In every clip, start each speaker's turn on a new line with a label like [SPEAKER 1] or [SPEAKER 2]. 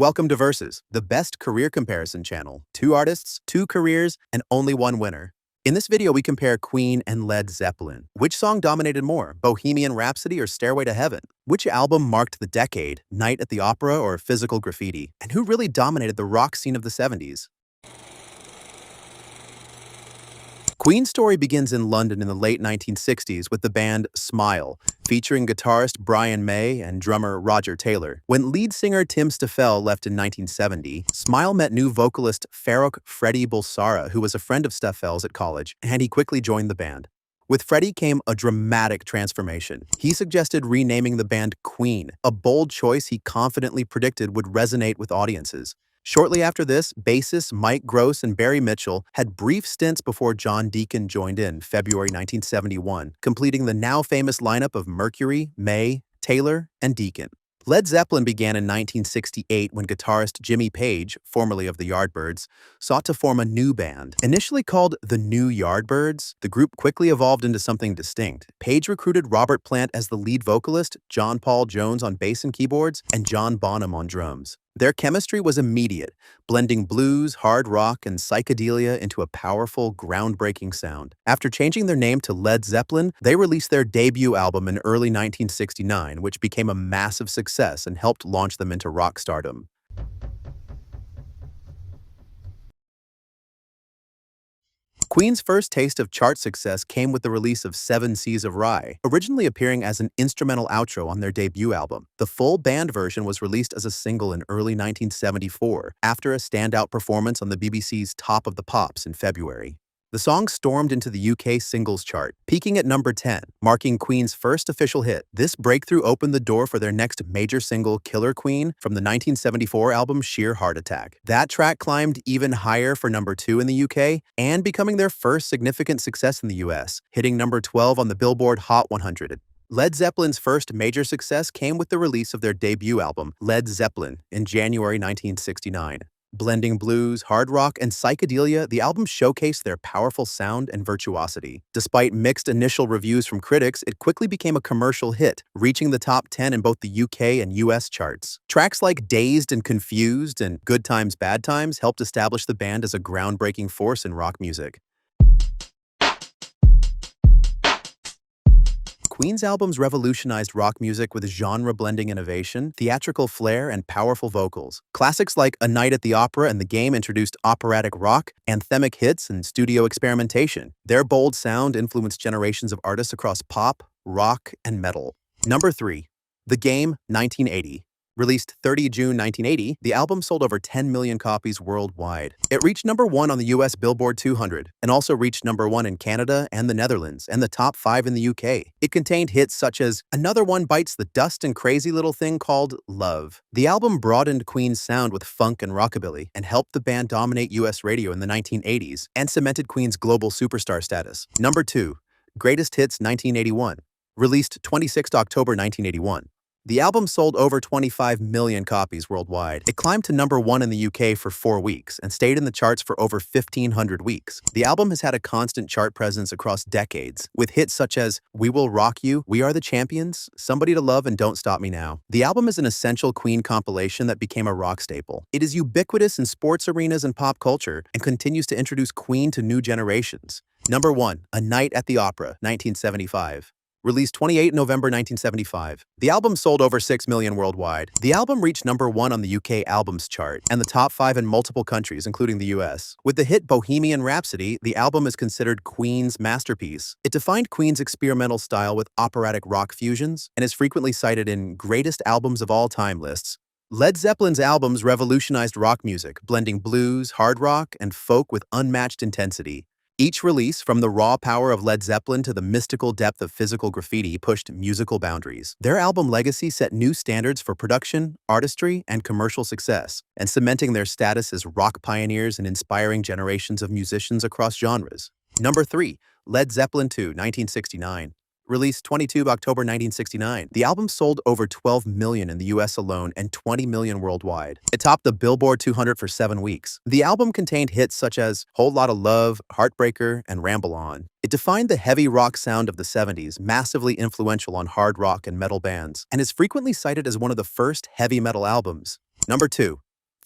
[SPEAKER 1] Welcome to Versus, the best career comparison channel. Two artists, two careers, and only one winner. In this video, we compare Queen and Led Zeppelin. Which song dominated more, Bohemian Rhapsody or Stairway to Heaven? Which album marked the decade, Night at the Opera or Physical Graffiti? And who really dominated the rock scene of the 70s? Queen's story begins in London in the late 1960s with the band Smile, featuring guitarist Brian May and drummer Roger Taylor. When lead singer Tim Stifell left in 1970, Smile met new vocalist Farrokh Freddie Bulsara, who was a friend of Stifell's at college, and he quickly joined the band. With Freddie came a dramatic transformation. He suggested renaming the band Queen, a bold choice he confidently predicted would resonate with audiences. Shortly after this, bassists Mike Gross and Barry Mitchell had brief stints before John Deacon joined in February 1971, completing the now famous lineup of Mercury, May, Taylor, and Deacon. Led Zeppelin began in 1968 when guitarist Jimmy Page, formerly of the Yardbirds, sought to form a new band. Initially called the New Yardbirds, the group quickly evolved into something distinct. Page recruited Robert Plant as the lead vocalist, John Paul Jones on bass and keyboards, and John Bonham on drums. Their chemistry was immediate, blending blues, hard rock, and psychedelia into a powerful, groundbreaking sound. After changing their name to Led Zeppelin, they released their debut album in early 1969, which became a massive success and helped launch them into rock stardom. Queen's first taste of chart success came with the release of Seven Seas of Rhye, originally appearing as an instrumental outro on their debut album. The full band version was released as a single in early 1974, after a standout performance on the BBC's Top of the Pops in February. The song stormed into the UK singles chart, peaking at number 10, marking Queen's first official hit. This breakthrough opened the door for their next major single, Killer Queen, from the 1974 album Sheer Heart Attack. That track climbed even higher for number 2 in the UK and becoming their first significant success in the US, hitting number 12 on the Billboard Hot 100. Led Zeppelin's first major success came with the release of their debut album, Led Zeppelin, in January 1969. Blending blues, hard rock, and psychedelia, the album showcased their powerful sound and virtuosity. Despite mixed initial reviews from critics, it quickly became a commercial hit, reaching the top 10 in both the UK and US charts. Tracks like Dazed and Confused and Good Times, Bad Times helped establish the band as a groundbreaking force in rock music. Queen's albums revolutionized rock music with genre-blending innovation, theatrical flair, and powerful vocals. Classics like A Night at the Opera and The Game introduced operatic rock, anthemic hits, and studio experimentation. Their bold sound influenced generations of artists across pop, rock, and metal. Number 3. The Game, 1980. Released 30 June 1980, the album sold over 10 million copies worldwide. It reached number 1 on the US Billboard 200, and also reached number 1 in Canada and the Netherlands, and the top 5 in the UK. It contained hits such as Another One Bites the Dust and Crazy Little Thing Called Love. The album broadened Queen's sound with funk and rockabilly, and helped the band dominate US radio in the 1980s, and cemented Queen's global superstar status. Number 2. Greatest Hits 1981. Released 26 October 1981. The album sold over 25 million copies worldwide. It climbed to number 1 in the UK for 4 weeks and stayed in the charts for over 1,500 weeks. The album has had a constant chart presence across decades, with hits such as We Will Rock You, We Are the Champions, Somebody to Love, and Don't Stop Me Now. The album is an essential Queen compilation that became a rock staple. It is ubiquitous in sports arenas and pop culture and continues to introduce Queen to new generations. Number 1. A Night at the Opera, 1975. Released 28 November 1975. The album sold over 6 million worldwide. The album reached number 1 on the UK Albums Chart and the top 5 in multiple countries, including the US. With the hit Bohemian Rhapsody, the album is considered Queen's masterpiece. It defined Queen's experimental style with operatic rock fusions and is frequently cited in Greatest Albums of All Time lists. Led Zeppelin's albums revolutionized rock music, blending blues, hard rock, and folk with unmatched intensity. Each release, from the raw power of Led Zeppelin to the mystical depth of Physical Graffiti, pushed musical boundaries. Their album legacy set new standards for production, artistry, and commercial success, and cementing their status as rock pioneers and inspiring generations of musicians across genres. Number 3. Led Zeppelin II, 1969. Released 22 October 1969, the album sold over 12 million in the US alone and 20 million worldwide. It topped the Billboard 200 for 7 weeks. The album contained hits such as Whole Lotta Love, Heartbreaker, and Ramble On. It defined the heavy rock sound of the 70s, massively influential on hard rock and metal bands, and is frequently cited as one of the first heavy metal albums. Number 2.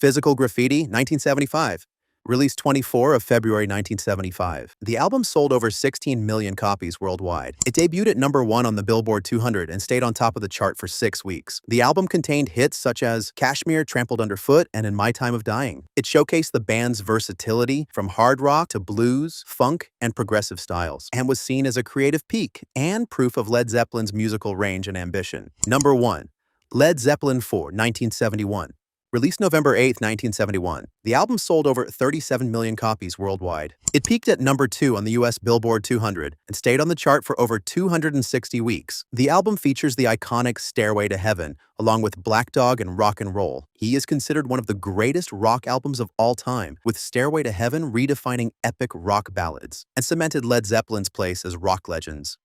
[SPEAKER 1] Physical Graffiti, 1975. Released 24 of February 1975. The album sold over 16 million copies worldwide. It debuted at number 1 on the Billboard 200 and stayed on top of the chart for 6 weeks. The album contained hits such as Kashmir, Trampled Underfoot, and In My Time of Dying. It showcased the band's versatility from hard rock to blues, funk, and progressive styles, and was seen as a creative peak and proof of Led Zeppelin's musical range and ambition. Number 1. Led Zeppelin 4, 1971. Released November 8, 1971, the album sold over 37 million copies worldwide. It peaked at number 2 on the US Billboard 200 and stayed on the chart for over 260 weeks. The album features the iconic Stairway to Heaven, along with Black Dog and Rock and Roll. He is considered one of the greatest rock albums of all time, with Stairway to Heaven redefining epic rock ballads and cemented Led Zeppelin's place as rock legends.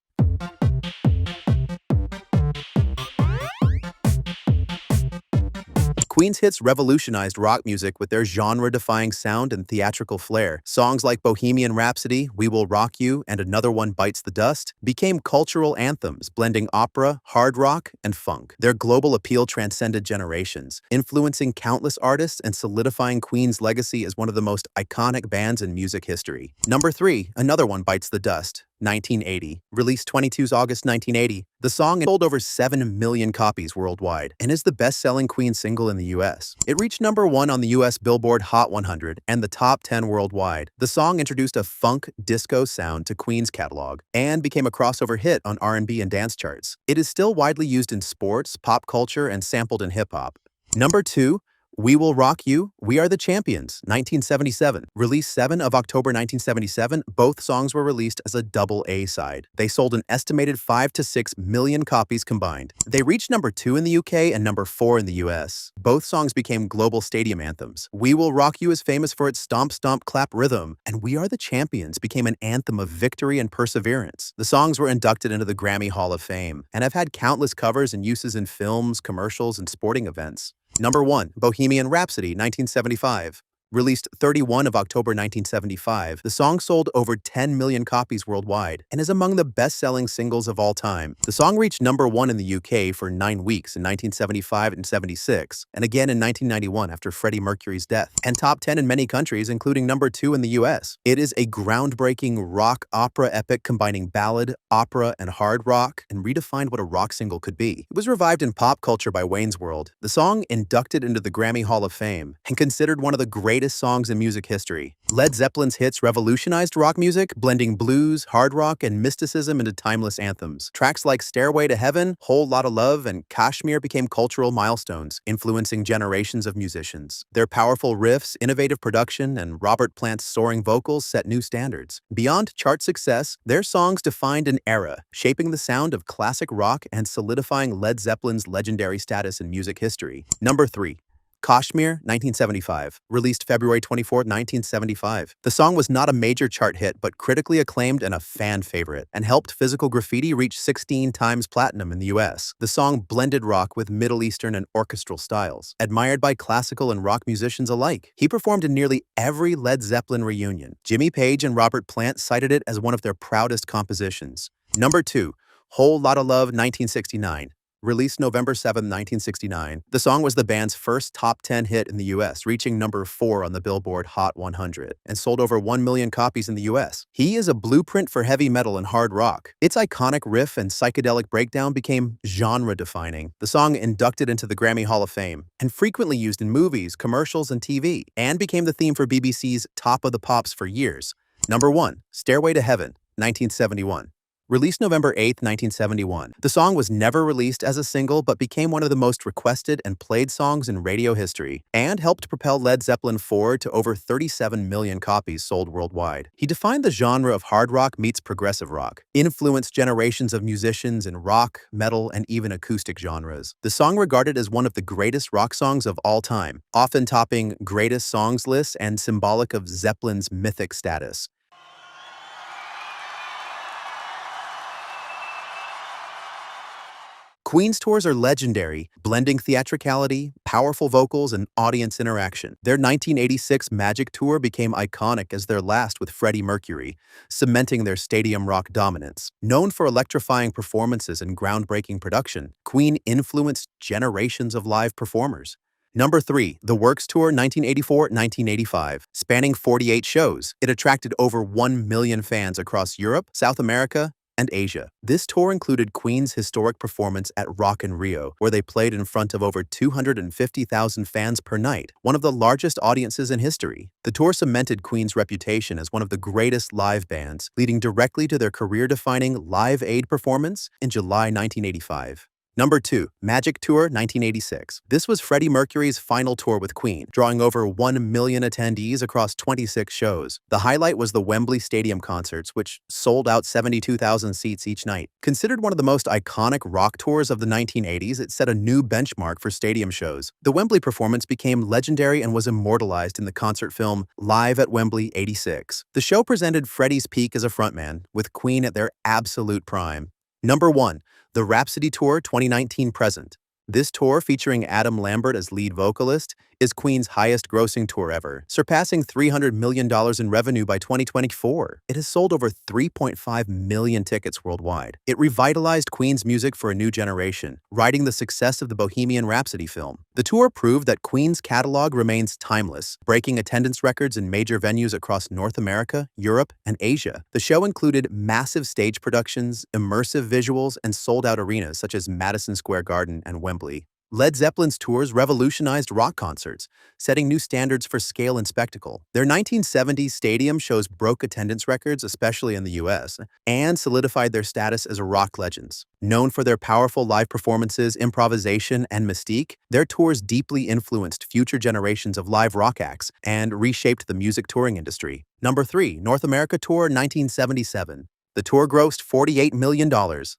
[SPEAKER 1] Queen's hits revolutionized rock music with their genre-defying sound and theatrical flair. Songs like Bohemian Rhapsody, We Will Rock You, and Another One Bites the Dust became cultural anthems, blending opera, hard rock, and funk. Their global appeal transcended generations, influencing countless artists and solidifying Queen's legacy as one of the most iconic bands in music history. Number 3, Another One Bites the Dust. 1980. Released 22 August 1980, the song sold over 7 million copies worldwide and is the best-selling Queen single in the US. It reached number 1 on the US Billboard Hot 100 and the top 10 worldwide. The song introduced a funk disco sound to Queen's catalog and became a crossover hit on R&B and dance charts. It is still widely used in sports, pop culture, and sampled in hip-hop. Number 2, We Will Rock You, We Are the Champions, 1977. Released 7 of October 1977, both songs were released as a double A-side. They sold an estimated 5 to 6 million copies combined. They reached number 2 in the UK and number 4 in the US. Both songs became global stadium anthems. We Will Rock You is famous for its stomp stomp clap rhythm, and We Are the Champions became an anthem of victory and perseverance. The songs were inducted into the Grammy Hall of Fame and have had countless covers and uses in films, commercials, and sporting events. Number 1, Bohemian Rhapsody, 1975. Released 31 of October 1975, the song sold over 10 million copies worldwide and is among the best-selling singles of all time. The song reached number 1 in the UK for 9 weeks in 1975 and 76, and again in 1991 after Freddie Mercury's death, and top 10 in many countries, including number 2 in the US. It is a groundbreaking rock opera epic combining ballad, opera, and hard rock, and redefined what a rock single could be. It was revived in pop culture by Wayne's World. The song inducted into the Grammy Hall of Fame and considered one of the greatest songs in music history. Led Zeppelin's hits revolutionized rock music, blending blues, hard rock, and mysticism into timeless anthems. Tracks like Stairway to Heaven, Whole Lotta Love, and Kashmir became cultural milestones, influencing generations of musicians. Their powerful riffs, innovative production, and Robert Plant's soaring vocals set new standards. Beyond chart success, their songs defined an era, shaping the sound of classic rock and solidifying Led Zeppelin's legendary status in music history. Number 3. Kashmir, 1975. Released February 24, 1975. The song was not a major chart hit, but critically acclaimed and a fan favorite, and helped Physical Graffiti reach 16 times platinum in the US. The song blended rock with Middle Eastern and orchestral styles, admired by classical and rock musicians alike. He performed in nearly every Led Zeppelin reunion. Jimmy Page and Robert Plant cited it as one of their proudest compositions. Number 2. Whole Lotta Love, 1969. Released November 7, 1969, the song was the band's first top 10 hit in the US, reaching number 4 on the Billboard Hot 100, and sold over 1 million copies in the US. He is a blueprint for heavy metal and hard rock. Its iconic riff and psychedelic breakdown became genre-defining. The song inducted into the Grammy Hall of Fame, and frequently used in movies, commercials, and TV, and became the theme for BBC's Top of the Pops for years. Number 1, Stairway to Heaven, 1971. Released November 8, 1971, the song was never released as a single but became one of the most requested and played songs in radio history and helped propel Led Zeppelin forward to over 37 million copies sold worldwide. He defined the genre of hard rock meets progressive rock, influenced generations of musicians in rock, metal, and even acoustic genres. The song regarded as one of the greatest rock songs of all time, often topping greatest songs lists and symbolic of Zeppelin's mythic status. Queen's tours are legendary, blending theatricality, powerful vocals, and audience interaction. Their 1986 Magic Tour became iconic as their last with Freddie Mercury, cementing their stadium rock dominance. Known for electrifying performances and groundbreaking production, Queen influenced generations of live performers. Number 3, The Works Tour 1984-1985. Spanning 48 shows, it attracted over 1 million fans across Europe, South America, and Asia. This tour included Queen's historic performance at Rock in Rio, where they played in front of over 250,000 fans per night, one of the largest audiences in history. The tour cemented Queen's reputation as one of the greatest live bands, leading directly to their career-defining Live Aid performance in July 1985. Number 2, Magic Tour 1986. This was Freddie Mercury's final tour with Queen, drawing over 1 million attendees across 26 shows. The highlight was the Wembley Stadium concerts, which sold out 72,000 seats each night. Considered one of the most iconic rock tours of the 1980s, it set a new benchmark for stadium shows. The Wembley performance became legendary and was immortalized in the concert film Live at Wembley '86. The show presented Freddie's peak as a frontman, with Queen at their absolute prime. Number 1, The Rhapsody Tour 2019-present. This tour, featuring Adam Lambert as lead vocalist, is Queen's highest-grossing tour ever, surpassing $300 million in revenue by 2024. It has sold over 3.5 million tickets worldwide. It revitalized Queen's music for a new generation, riding the success of the Bohemian Rhapsody film. The tour proved that Queen's catalog remains timeless, breaking attendance records in major venues across North America, Europe, and Asia. The show included massive stage productions, immersive visuals, and sold-out arenas such as Madison Square Garden and Wembley. Led Zeppelin's tours revolutionized rock concerts, setting new standards for scale and spectacle. Their 1970s stadium shows broke attendance records, especially in the US, and solidified their status as rock legends. Known for their powerful live performances, improvisation, and mystique, their tours deeply influenced future generations of live rock acts and reshaped the music touring industry. Number 3, North America Tour 1977. The tour grossed $48 million.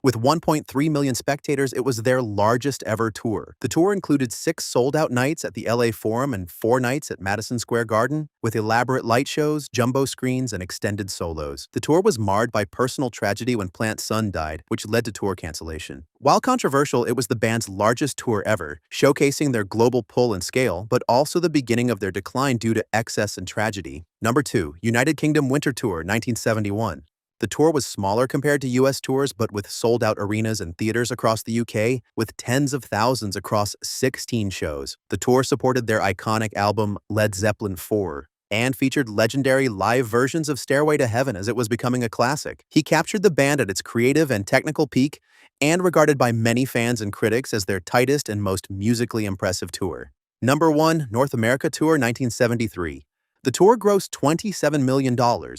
[SPEAKER 1] With 1.3 million spectators, it was their largest ever tour. The tour included 6 sold-out nights at the LA Forum and 4 nights at Madison Square Garden, with elaborate light shows, jumbo screens, and extended solos. The tour was marred by personal tragedy when Plant's son died, which led to tour cancellation. While controversial, it was the band's largest tour ever, showcasing their global pull and scale, but also the beginning of their decline due to excess and tragedy. Number 2, United Kingdom Winter Tour 1971. The tour was smaller compared to US tours, but with sold-out arenas and theaters across the UK, with tens of thousands across 16 shows. The tour supported their iconic album Led Zeppelin 4 and featured legendary live versions of Stairway to Heaven as it was becoming a classic. He captured the band at its creative and technical peak and regarded by many fans and critics as their tightest and most musically impressive tour. Number 1, North America Tour 1973. The tour grossed $27 million,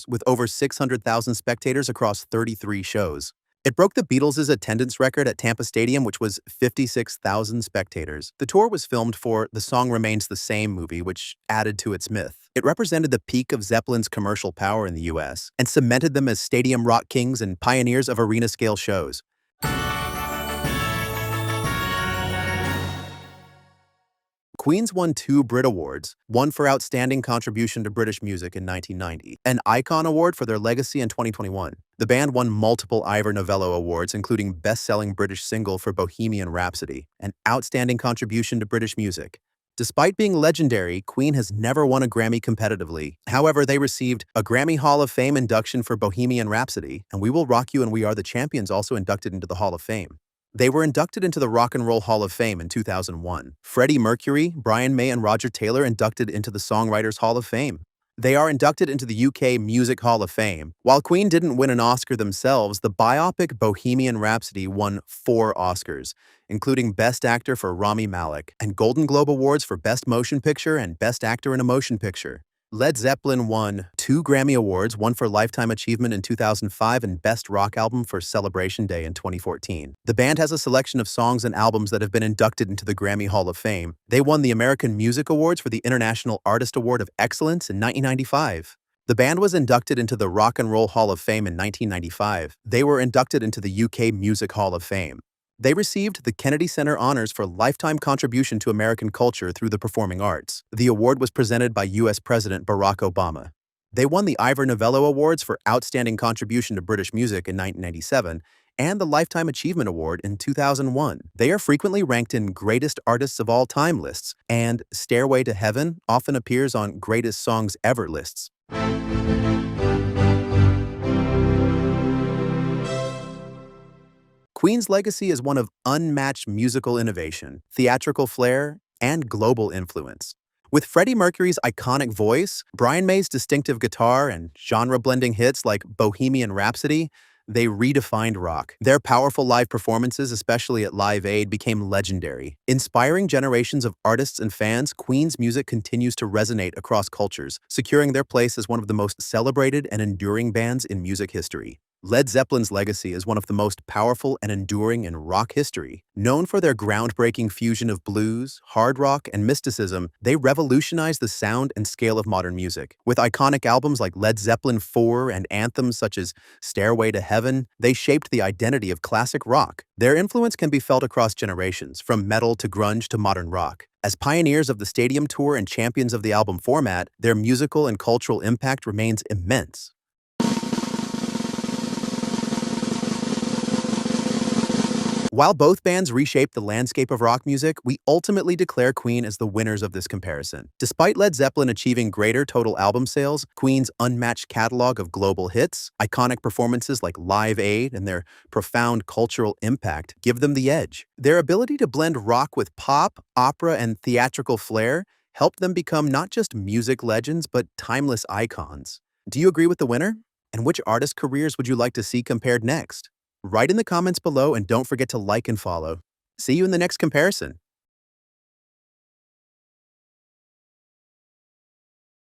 [SPEAKER 1] with over 600,000 spectators across 33 shows. It broke the Beatles' attendance record at Tampa Stadium, which was 56,000 spectators. The tour was filmed for The Song Remains the Same movie, which added to its myth. It represented the peak of Zeppelin's commercial power in the US and cemented them as stadium rock kings and pioneers of arena-scale shows. Queen's won 2 Brit Awards, one for Outstanding Contribution to British Music in 1990, an Icon Award for their legacy in 2021. The band won multiple Ivor Novello Awards, including Best-Selling British Single for Bohemian Rhapsody, and Outstanding Contribution to British Music. Despite being legendary, Queen has never won a Grammy competitively. However, they received a Grammy Hall of Fame induction for Bohemian Rhapsody, and We Will Rock You and We Are the Champions also inducted into the Hall of Fame. They were inducted into the Rock and Roll Hall of Fame in 2001. Freddie Mercury, Brian May, and Roger Taylor inducted into the Songwriters Hall of Fame. They are inducted into the UK Music Hall of Fame. While Queen didn't win an Oscar themselves, the biopic Bohemian Rhapsody won 4 Oscars, including Best Actor for Rami Malek, and Golden Globe Awards for Best Motion Picture and Best Actor in a Motion Picture. Led Zeppelin won 2 Grammy Awards, one for Lifetime Achievement in 2005 and Best Rock Album for Celebration Day in 2014. The band has a selection of songs and albums that have been inducted into the Grammy Hall of Fame. They won the American Music Awards for the International Artist Award of Excellence in 1995. The band was inducted into the Rock and Roll Hall of Fame in 1995. They were inducted into the UK Music Hall of Fame. They received the Kennedy Center Honors for Lifetime Contribution to American Culture through the Performing Arts. The award was presented by U.S. President Barack Obama. They won the Ivor Novello Awards for Outstanding Contribution to British Music in 1997 and the Lifetime Achievement Award in 2001. They are frequently ranked in Greatest Artists of All Time lists, and Stairway to Heaven often appears on Greatest Songs Ever lists. Queen's legacy is one of unmatched musical innovation, theatrical flair, and global influence. With Freddie Mercury's iconic voice, Brian May's distinctive guitar, and genre-blending hits like Bohemian Rhapsody, they redefined rock. Their powerful live performances, especially at Live Aid, became legendary. Inspiring generations of artists and fans, Queen's music continues to resonate across cultures, securing their place as one of the most celebrated and enduring bands in music history. Led Zeppelin's legacy is one of the most powerful and enduring in rock history. Known for their groundbreaking fusion of blues, hard rock, and mysticism, they revolutionized the sound and scale of modern music. With iconic albums like Led Zeppelin 4 and anthems such as Stairway to Heaven, they shaped the identity of classic rock. Their influence can be felt across generations, from metal to grunge to modern rock. As pioneers of the stadium tour and champions of the album format, their musical and cultural impact remains immense. While both bands reshaped the landscape of rock music, we ultimately declare Queen as the winners of this comparison. Despite Led Zeppelin achieving greater total album sales, Queen's unmatched catalog of global hits, iconic performances like Live Aid, and their profound cultural impact give them the edge. Their ability to blend rock with pop, opera, and theatrical flair helped them become not just music legends, but timeless icons. Do you agree with the winner? And which artist careers would you like to see compared next? Write in the comments below and don't forget to like and follow. See you in the next comparison.